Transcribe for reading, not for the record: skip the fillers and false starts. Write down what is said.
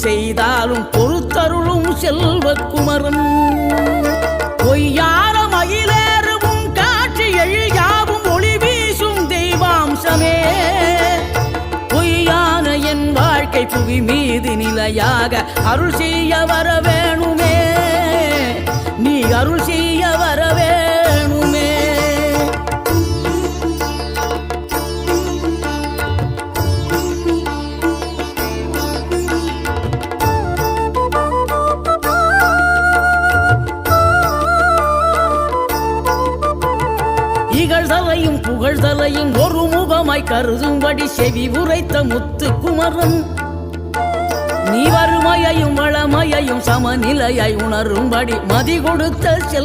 செய்தாலும் பொறுத்தருளும் செல்வக்குமரன் பொய்யான மயிலேறும் காட்சி எழியாவும் ஒளி வீசும் தெய்வாம்சமே பொய்யான என் வாழ்க்கை புவி மீது நிலையாக அருள் செய்ய வர வேணுமே நீ அருள் செய்ய வர வேணுமே இகழ்தலையும் புகழ்தலையும் ஒரு முகமாய் கருதும்படி செவி உரைத்த முத்து குமரன் நீ வறுமையையும் வளமையையும் சமநிலையை உணரும்படி மதி கொடுத்த